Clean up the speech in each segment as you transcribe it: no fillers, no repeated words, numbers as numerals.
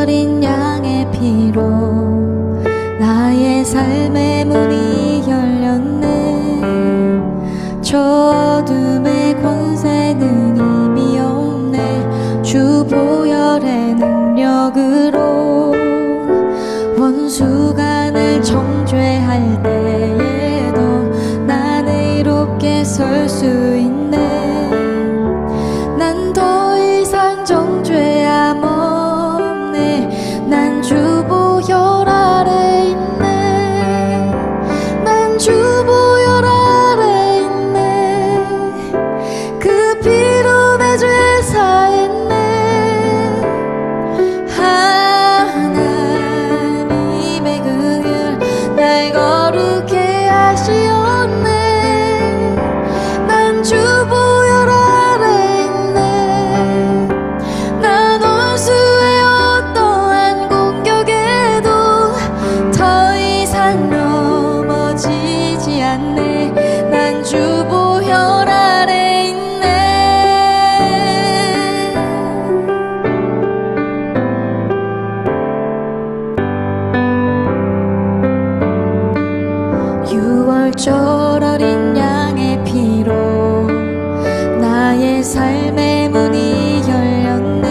어린 양의 피로 나의 삶의 문이 열렸네. 저 어둠의 권세는 이미 없네. 주 보혈의 능력으로 원수가 날 정죄할 때에도 나는 이롭게 설 수 있네. 난 더 이상 정죄함 없네. 난 주 보혈 아래 있네. 난 주 보혈 아래 있네. 그 피로 내 죄 사했네. 하나님의 긍휼 날 거룩해 하시었네. 난 주 보혈 아래 있네. 난 원수의 어떠한 공격에도 더 이상 넘어지지 않네. 난 주 보혈 아래 있네. 6월절 어린 양의 피로 나의 삶의 문이 열렸네.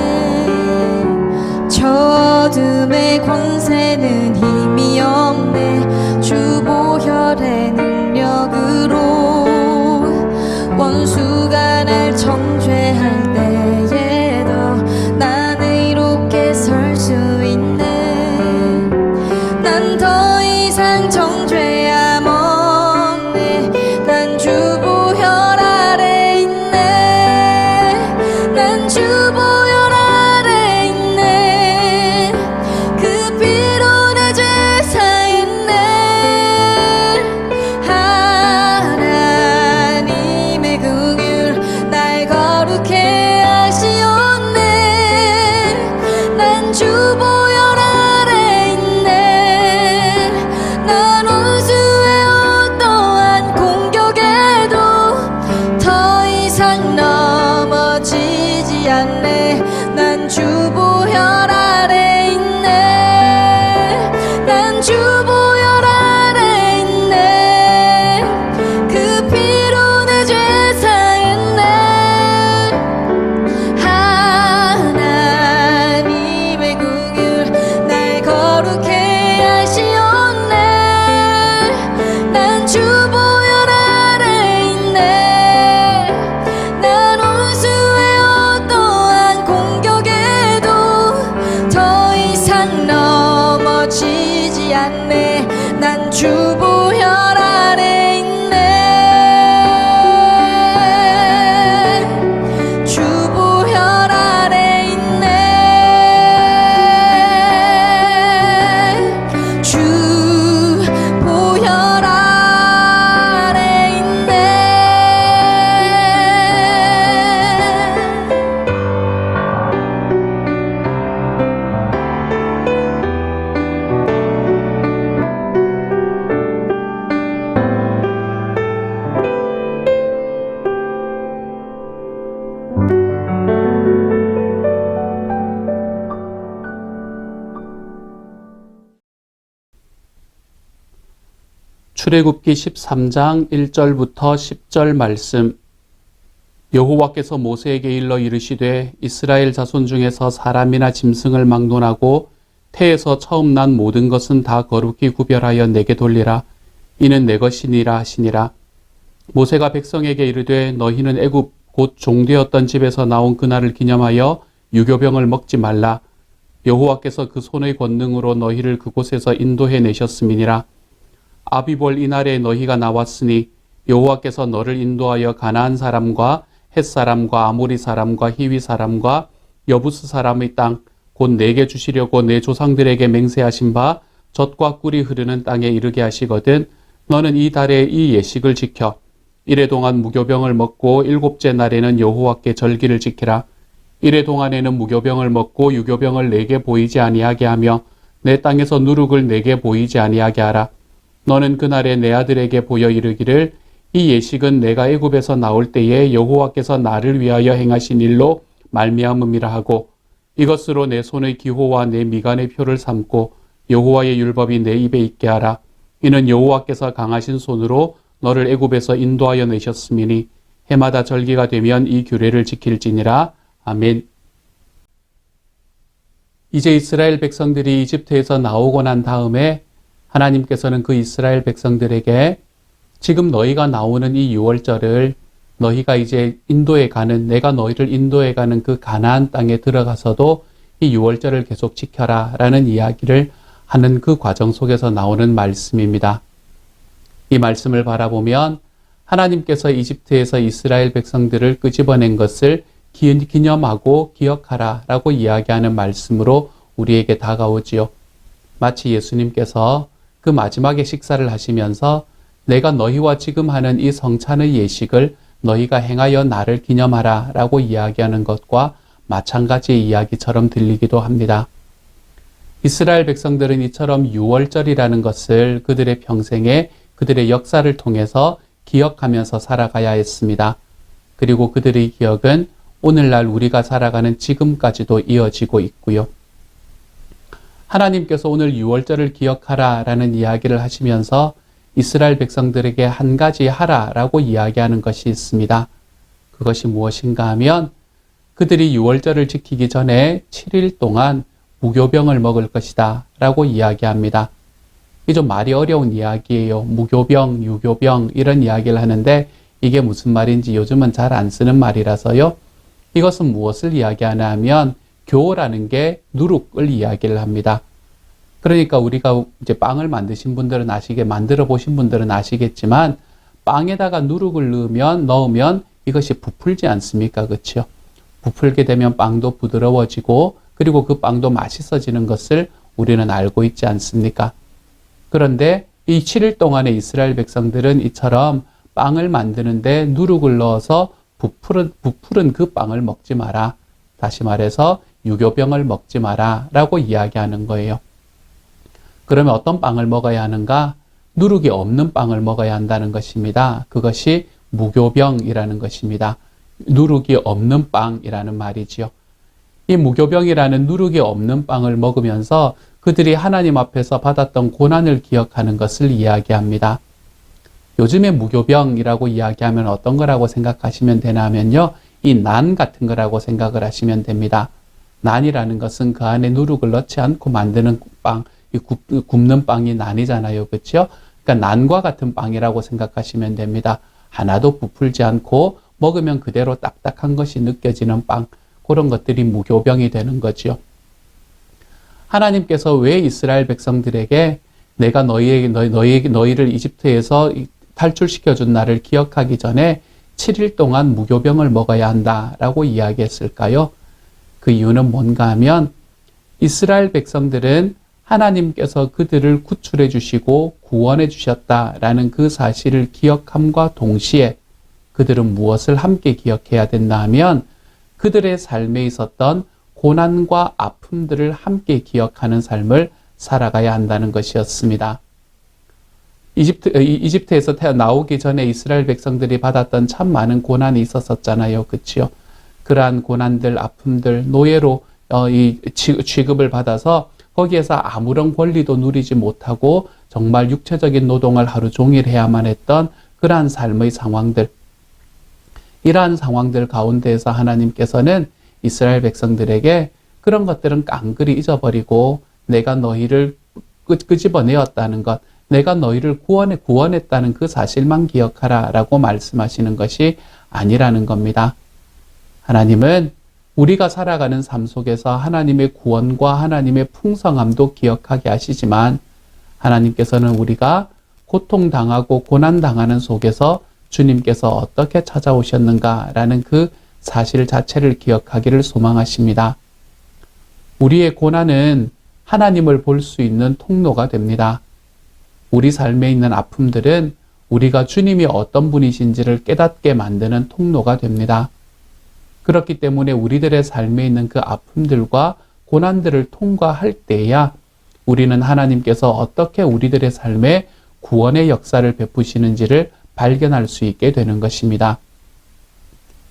저 어둠의 권세는 힘이 없네. 주 보혈의 능력으로 원수가 날 정죄할 때에도 나는 이롭게 설 수 있네. 난 더 이상 정죄함 없네. 난 주 보혈 아래 있네. 난 주 보혈 아래 있네. 그 피로 내 죄 사했네. 하나님의 긍휼 날 거룩해 하시었네. 난 주 보혈 아래 있네. 난 원수의 어떠한 공격에도 더 이상 넘어지지 않네. 난 주 보혈 아래 있네. 난 주 보혈 아래 있네. 그 피로 내 죄 사했네. 하나님의 긍휼 날 거룩해 하시었네. 난 주 보혈 아래 있네. 난 원수의 어떠한 공격에도 더 이상 넘어지지 않네. 난 주 보혈 아래 있네. 주 보혈 아래 있네. 주 보혈 아래 있네. 출애굽기 13장 1절부터 10절 말씀. 여호와께서 모세에게 일러 이르시되 이스라엘 자손 중에서 사람이나 짐승을 막론하고 태에서 처음 난 모든 것은 다 거룩히 구별하여 내게 돌리라. 이는 내 것이니라 하시니라. 모세가 백성에게 이르되 너희는 애굽 곧 종되었던 집에서 나온 그날을 기념하여 유교병을 먹지 말라. 여호와께서 그 손의 권능으로 너희를 그곳에서 인도해 내셨음이니라. 아비볼 이날에 너희가 나왔으니 여호와께서 너를 인도하여 가나안 사람과 헷 사람과 아모리 사람과 히위 사람과 여부스 사람의 땅 곧 내게 주시려고 내 조상들에게 맹세하신 바 젖과 꿀이 흐르는 땅에 이르게 하시거든 너는 이 달에 이 예식을 지켜 이래 동안 무교병을 먹고 일곱째 날에는 여호와께 절기를 지키라. 이래 동안에는 무교병을 먹고 유교병을 내게 보이지 아니하게 하며 내 땅에서 누룩을 내게 보이지 아니하게 하라. 너는 그날에 내 아들에게 보여 이르기를 이 예식은 내가 애굽에서 나올 때에 여호와께서 나를 위하여 행하신 일로 말미암음이라 하고 이것으로 내 손의 기호와 내 미간의 표를 삼고 여호와의 율법이 내 입에 있게 하라. 이는 여호와께서 강하신 손으로 너를 애굽에서 인도하여 내셨음이니 해마다 절기가 되면 이 규례를 지킬지니라. 아멘. 이제 이스라엘 백성들이 이집트에서 나오고 난 다음에 하나님께서는 그 이스라엘 백성들에게 지금 너희가 나오는 이 유월절을 너희가 이제 인도에 가는, 내가 너희를 인도에 가는 그 가나안 땅에 들어가서도 이 유월절을 계속 지켜라 라는 이야기를 하는 그 과정 속에서 나오는 말씀입니다. 이 말씀을 바라보면 하나님께서 이집트에서 이스라엘 백성들을 끄집어낸 것을 기념하고 기억하라 라고 이야기하는 말씀으로 우리에게 다가오지요. 마치 예수님께서 그 마지막에 식사를 하시면서 내가 너희와 지금 하는 이 성찬의 예식을 너희가 행하여 나를 기념하라 라고 이야기하는 것과 마찬가지의 이야기처럼 들리기도 합니다. 이스라엘 백성들은 이처럼 유월절이라는 것을 그들의 평생에 그들의 역사를 통해서 기억하면서 살아가야 했습니다. 그리고 그들의 기억은 오늘날 우리가 살아가는 지금까지도 이어지고 있고요. 하나님께서 오늘 유월절을 기억하라 라는 이야기를 하시면서 이스라엘 백성들에게 한 가지 하라라고 이야기하는 것이 있습니다. 그것이 무엇인가 하면 그들이 유월절을 지키기 전에 7일 동안 무교병을 먹을 것이다 라고 이야기합니다. 이 좀 말이 어려운 이야기예요. 무교병, 유교병 이런 이야기를 하는데 이게 무슨 말인지 요즘은 잘 안 쓰는 말이라서요. 이것은 무엇을 이야기하나 하면 교라는 게 누룩을 이야기를 합니다. 그러니까 우리가 이제 빵을 만드신 분들은 만들어 보신 분들은 아시겠지만 빵에다가 누룩을 넣으면 이것이 부풀지 않습니까? 그렇죠? 부풀게 되면 빵도 부드러워지고 그리고 그 빵도 맛있어지는 것을 우리는 알고 있지 않습니까? 그런데 이 7일 동안의 이스라엘 백성들은 이처럼 빵을 만드는데 누룩을 넣어서 부풀은 그 빵을 먹지 마라. 다시 말해서 유교병을 먹지 마라 라고 이야기하는 거예요. 그러면 어떤 빵을 먹어야 하는가? 누룩이 없는 빵을 먹어야 한다는 것입니다. 그것이 무교병이라는 것입니다. 누룩이 없는 빵이라는 말이지요. 이 무교병이라는 누룩이 없는 빵을 먹으면서 그들이 하나님 앞에서 받았던 고난을 기억하는 것을 이야기합니다. 요즘에 무교병이라고 이야기하면 어떤 거라고 생각하시면 되나 하면요. 이 난 같은 거라고 생각을 하시면 됩니다. 난이라는 것은 그 안에 누룩을 넣지 않고 만드는 빵, 굽는 빵이 난이잖아요. 그렇죠? 그러니까 난과 같은 빵이라고 생각하시면 됩니다. 하나도 부풀지 않고 먹으면 그대로 딱딱한 것이 느껴지는 빵, 그런 것들이 무교병이 되는 거죠. 하나님께서 왜 이스라엘 백성들에게 내가 너희를 이집트에서 탈출시켜준 날을 기억하기 전에 7일 동안 무교병을 먹어야 한다라고 이야기했을까요? 그 이유는 뭔가 하면 이스라엘 백성들은 하나님께서 그들을 구출해 주시고 구원해 주셨다라는 그 사실을 기억함과 동시에 그들은 무엇을 함께 기억해야 된다 하면 그들의 삶에 있었던 고난과 아픔들을 함께 기억하는 삶을 살아가야 한다는 것이었습니다. 이집트에서 나오기 전에 이스라엘 백성들이 받았던 참 많은 고난이 있었잖아요. 그렇죠? 그러한 고난들, 아픔들, 노예로 취급을 받아서 거기에서 아무런 권리도 누리지 못하고 정말 육체적인 노동을 하루 종일 해야만 했던 그러한 삶의 상황들. 이러한 상황들 가운데에서 하나님께서는 이스라엘 백성들에게 그런 것들은 깡그리 잊어버리고 내가 너희를 끄집어내었다는 것, 내가 너희를 구원했다는 그 사실만 기억하라 라고 말씀하시는 것이 아니라는 겁니다. 하나님은 우리가 살아가는 삶 속에서 하나님의 구원과 하나님의 풍성함도 기억하게 하시지만 하나님께서는 우리가 고통당하고 고난당하는 속에서 주님께서 어떻게 찾아오셨는가라는 그 사실 자체를 기억하기를 소망하십니다. 우리의 고난은 하나님을 볼 수 있는 통로가 됩니다. 우리 삶에 있는 아픔들은 우리가 주님이 어떤 분이신지를 깨닫게 만드는 통로가 됩니다. 그렇기 때문에 우리들의 삶에 있는 그 아픔들과 고난들을 통과할 때야 우리는 하나님께서 어떻게 우리들의 삶에 구원의 역사를 베푸시는지를 발견할 수 있게 되는 것입니다.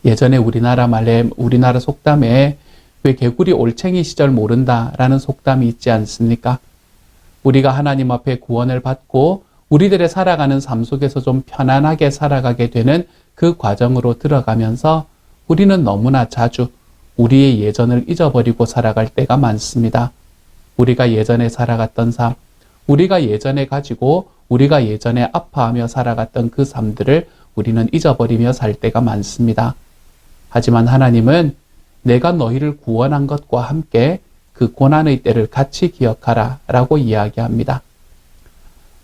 예전에 우리나라 속담에 왜 개구리 올챙이 시절 모른다라는 속담이 있지 않습니까? 우리가 하나님 앞에 구원을 받고 우리들의 살아가는 삶 속에서 좀 편안하게 살아가게 되는 그 과정으로 들어가면서 우리는 너무나 자주 우리의 예전을 잊어버리고 살아갈 때가 많습니다. 우리가 예전에 살아갔던 삶, 우리가 예전에 가지고 우리가 예전에 아파하며 살아갔던 그 삶들을 우리는 잊어버리며 살 때가 많습니다. 하지만 하나님은 내가 너희를 구원한 것과 함께 그 고난의 때를 같이 기억하라 라고 이야기합니다.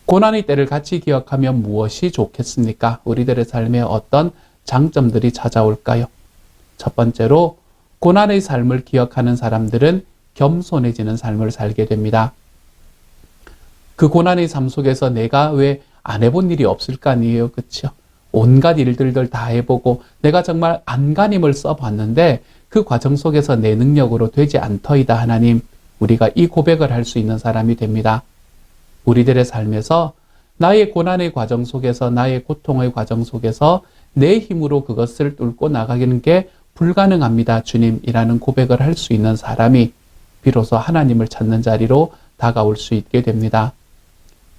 고난의 때를 같이 기억하면 무엇이 좋겠습니까? 우리들의 삶에 어떤 장점들이 찾아올까요? 첫 번째로 고난의 삶을 기억하는 사람들은 겸손해지는 삶을 살게 됩니다. 그 고난의 삶 속에서 내가 왜 안 해본 일이 없을까 아니에요. 그렇죠? 온갖 일들을 다 해보고 내가 정말 안간힘을 써봤는데 그 과정 속에서 내 능력으로 되지 않더이다 하나님, 우리가 이 고백을 할 수 있는 사람이 됩니다. 우리들의 삶에서 나의 고난의 과정 속에서 나의 고통의 과정 속에서 내 힘으로 그것을 뚫고 나가는 게 불가능합니다. 주님이라는 고백을 할 수 있는 사람이 비로소 하나님을 찾는 자리로 다가올 수 있게 됩니다.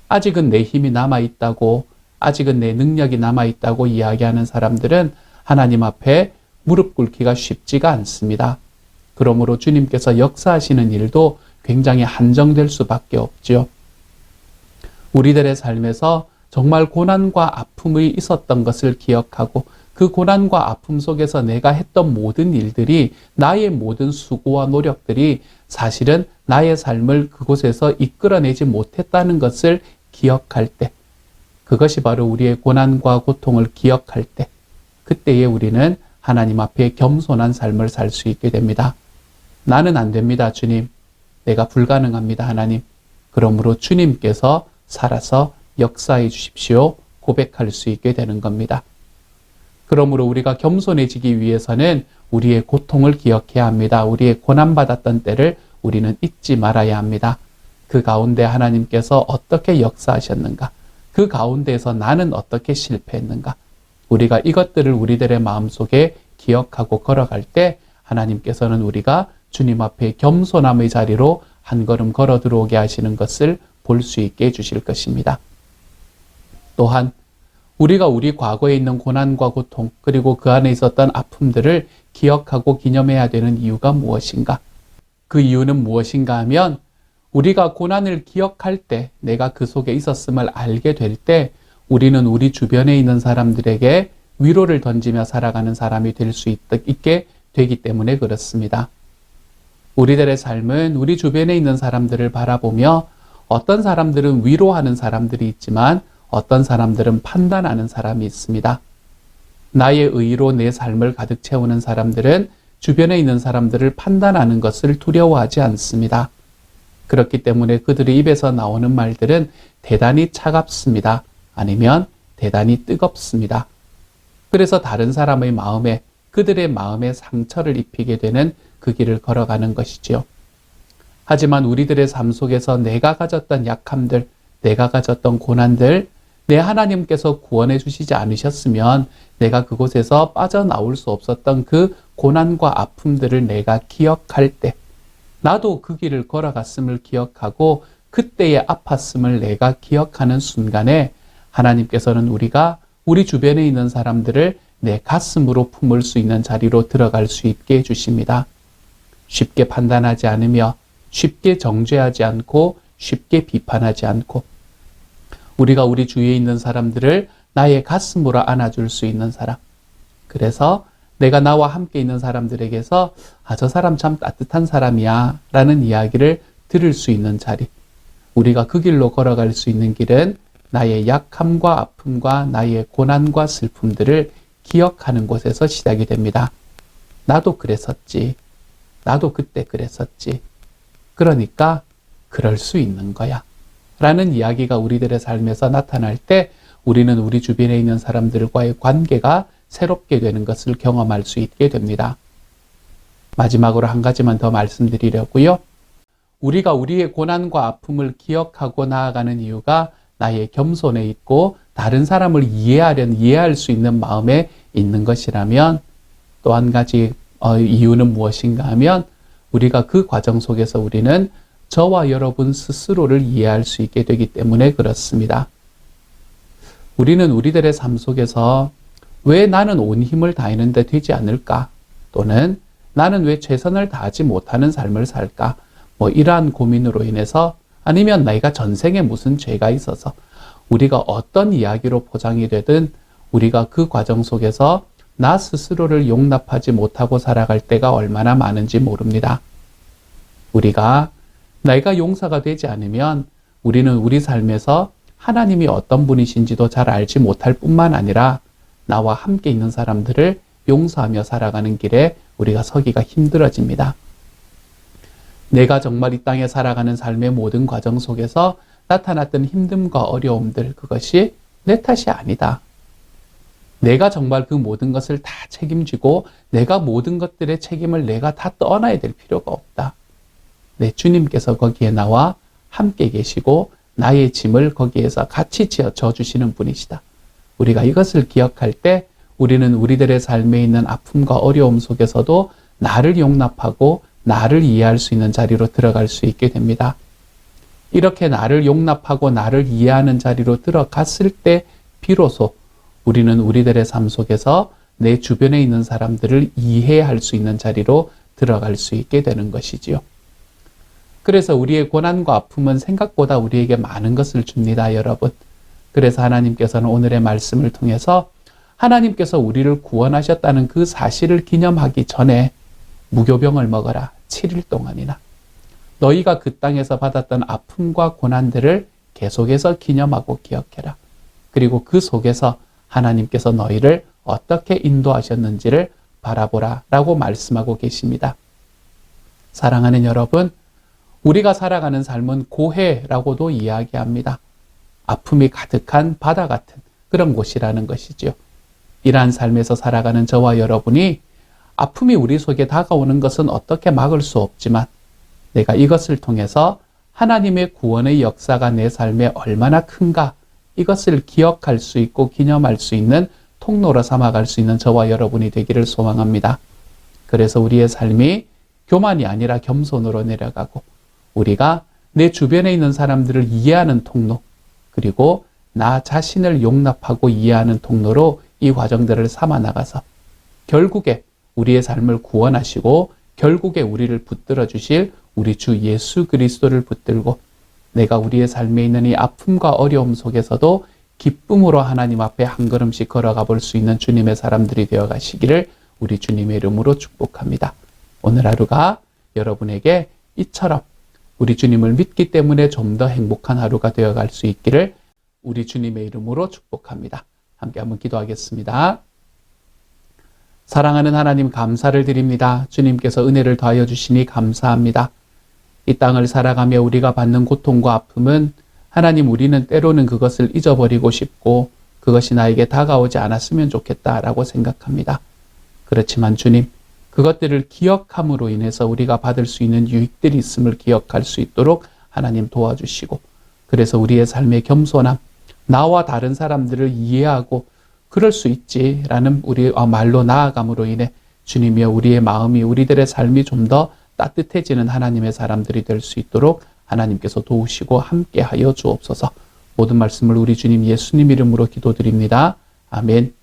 아직은 내 힘이 남아있다고, 아직은 내 능력이 남아있다고 이야기하는 사람들은 하나님 앞에 무릎 꿇기가 쉽지가 않습니다. 그러므로 주님께서 역사하시는 일도 굉장히 한정될 수밖에 없죠. 우리들의 삶에서 정말 고난과 아픔이 있었던 것을 기억하고 그 고난과 아픔 속에서 내가 했던 모든 일들이, 나의 모든 수고와 노력들이 사실은 나의 삶을 그곳에서 이끌어내지 못했다는 것을 기억할 때, 그것이 바로 우리의 고난과 고통을 기억할 때, 그때에 우리는 하나님 앞에 겸손한 삶을 살 수 있게 됩니다. 나는 안 됩니다, 주님. 내가 불가능합니다, 하나님. 그러므로 주님께서 살아서 역사해 주십시오. 고백할 수 있게 되는 겁니다. 그러므로 우리가 겸손해지기 위해서는 우리의 고통을 기억해야 합니다. 우리의 고난받았던 때를 우리는 잊지 말아야 합니다. 그 가운데 하나님께서 어떻게 역사하셨는가? 그 가운데에서 나는 어떻게 실패했는가? 우리가 이것들을 우리들의 마음속에 기억하고 걸어갈 때 하나님께서는 우리가 주님 앞에 겸손함의 자리로 한 걸음 걸어 들어오게 하시는 것을 볼 수 있게 해주실 것입니다. 또한 우리가 우리 과거에 있는 고난과 고통, 그리고 그 안에 있었던 아픔들을 기억하고 기념해야 되는 이유가 무엇인가? 그 이유는 무엇인가 하면 우리가 고난을 기억할 때, 내가 그 속에 있었음을 알게 될 때 우리는 우리 주변에 있는 사람들에게 위로를 던지며 살아가는 사람이 될 수 있게 되기 때문에 그렇습니다. 우리들의 삶은 우리 주변에 있는 사람들을 바라보며 어떤 사람들은 위로하는 사람들이 있지만 어떤 사람들은 판단하는 사람이 있습니다. 나의 의로 내 삶을 가득 채우는 사람들은 주변에 있는 사람들을 판단하는 것을 두려워하지 않습니다. 그렇기 때문에 그들의 입에서 나오는 말들은 대단히 차갑습니다. 아니면 대단히 뜨겁습니다. 그래서 다른 사람의 마음에, 그들의 마음에 상처를 입히게 되는 그 길을 걸어가는 것이지요. 하지만 우리들의 삶 속에서 내가 가졌던 약함들, 내가 가졌던 고난들, 내 하나님께서 구원해 주시지 않으셨으면 내가 그곳에서 빠져나올 수 없었던 그 고난과 아픔들을 내가 기억할 때, 나도 그 길을 걸어갔음을 기억하고 그때의 아팠음을 내가 기억하는 순간에 하나님께서는 우리가 우리 주변에 있는 사람들을 내 가슴으로 품을 수 있는 자리로 들어갈 수 있게 해주십니다. 쉽게 판단하지 않으며 쉽게 정죄하지 않고 쉽게 비판하지 않고 우리가 우리 주위에 있는 사람들을 나의 가슴으로 안아줄 수 있는 사람. 그래서 내가 나와 함께 있는 사람들에게서 저 사람 참 따뜻한 사람이야 라는 이야기를 들을 수 있는 자리. 우리가 그 길로 걸어갈 수 있는 길은 나의 약함과 아픔과 나의 고난과 슬픔들을 기억하는 곳에서 시작이 됩니다. 나도 그랬었지. 나도 그때 그랬었지. 그러니까 그럴 수 있는 거야. 라는 이야기가 우리들의 삶에서 나타날 때 우리는 우리 주변에 있는 사람들과의 관계가 새롭게 되는 것을 경험할 수 있게 됩니다. 마지막으로 한 가지만 더 말씀드리려고요. 우리가 우리의 고난과 아픔을 기억하고 나아가는 이유가 나의 겸손에 있고 다른 사람을 이해할 수 있는 마음에 있는 것이라면 또 한 가지 이유는 무엇인가 하면 우리가 그 과정 속에서 우리는 저와 여러분 스스로를 이해할 수 있게 되기 때문에 그렇습니다. 우리는 우리들의 삶 속에서 왜 나는 온 힘을 다하는데 되지 않을까? 또는 나는 왜 최선을 다하지 못하는 삶을 살까? 이러한 고민으로 인해서 아니면 내가 전생에 무슨 죄가 있어서 우리가 어떤 이야기로 포장이 되든 우리가 그 과정 속에서 나 스스로를 용납하지 못하고 살아갈 때가 얼마나 많은지 모릅니다. 우리가 내가 용서가 되지 않으면 우리는 우리 삶에서 하나님이 어떤 분이신지도 잘 알지 못할 뿐만 아니라 나와 함께 있는 사람들을 용서하며 살아가는 길에 우리가 서기가 힘들어집니다. 내가 정말 이 땅에 살아가는 삶의 모든 과정 속에서 나타났던 힘듦과 어려움들, 그것이 내 탓이 아니다. 내가 정말 그 모든 것을 다 책임지고 내가 모든 것들의 책임을 내가 다 떠안아야 될 필요가 없다. 내 주님께서 거기에 나와 함께 계시고 나의 짐을 거기에서 같이 져주시는 분이시다. 우리가 이것을 기억할 때 우리는 우리들의 삶에 있는 아픔과 어려움 속에서도 나를 용납하고 나를 이해할 수 있는 자리로 들어갈 수 있게 됩니다. 이렇게 나를 용납하고 나를 이해하는 자리로 들어갔을 때 비로소 우리는 우리들의 삶 속에서 내 주변에 있는 사람들을 이해할 수 있는 자리로 들어갈 수 있게 되는 것이지요. 그래서 우리의 고난과 아픔은 생각보다 우리에게 많은 것을 줍니다, 여러분. 그래서 하나님께서는 오늘의 말씀을 통해서 하나님께서 우리를 구원하셨다는 그 사실을 기념하기 전에 무교병을 먹어라. 7일 동안이나. 너희가 그 땅에서 받았던 아픔과 고난들을 계속해서 기념하고 기억해라. 그리고 그 속에서 하나님께서 너희를 어떻게 인도하셨는지를 바라보라 라고 말씀하고 계십니다. 사랑하는 여러분, 우리가 살아가는 삶은 고해라고도 이야기합니다. 아픔이 가득한 바다 같은 그런 곳이라는 것이죠. 이러한 삶에서 살아가는 저와 여러분이 아픔이 우리 속에 다가오는 것은 어떻게 막을 수 없지만 내가 이것을 통해서 하나님의 구원의 역사가 내 삶에 얼마나 큰가 이것을 기억할 수 있고 기념할 수 있는 통로로 삼아갈 수 있는 저와 여러분이 되기를 소망합니다. 그래서 우리의 삶이 교만이 아니라 겸손으로 내려가고 우리가 내 주변에 있는 사람들을 이해하는 통로 그리고 나 자신을 용납하고 이해하는 통로로 이 과정들을 삼아 나가서 결국에 우리의 삶을 구원하시고 결국에 우리를 붙들어 주실 우리 주 예수 그리스도를 붙들고 내가 우리의 삶에 있는 이 아픔과 어려움 속에서도 기쁨으로 하나님 앞에 한 걸음씩 걸어가 볼 수 있는 주님의 사람들이 되어 가시기를 우리 주님의 이름으로 축복합니다. 오늘 하루가 여러분에게 이처럼 우리 주님을 믿기 때문에 좀 더 행복한 하루가 되어갈 수 있기를 우리 주님의 이름으로 축복합니다. 함께 한번 기도하겠습니다. 사랑하는 하나님 감사를 드립니다. 주님께서 은혜를 더하여 주시니 감사합니다. 이 땅을 살아가며 우리가 받는 고통과 아픔은 하나님 우리는 때로는 그것을 잊어버리고 싶고 그것이 나에게 다가오지 않았으면 좋겠다라고 생각합니다. 그렇지만 주님, 그것들을 기억함으로 인해서 우리가 받을 수 있는 유익들이 있음을 기억할 수 있도록 하나님 도와주시고 그래서 우리의 삶의 겸손함, 나와 다른 사람들을 이해하고 그럴 수 있지라는 우리 말로 나아감으로 인해 주님이여 우리의 마음이 우리들의 삶이 좀 더 따뜻해지는 하나님의 사람들이 될 수 있도록 하나님께서 도우시고 함께하여 주옵소서. 모든 말씀을 우리 주님 예수님 이름으로 기도드립니다. 아멘.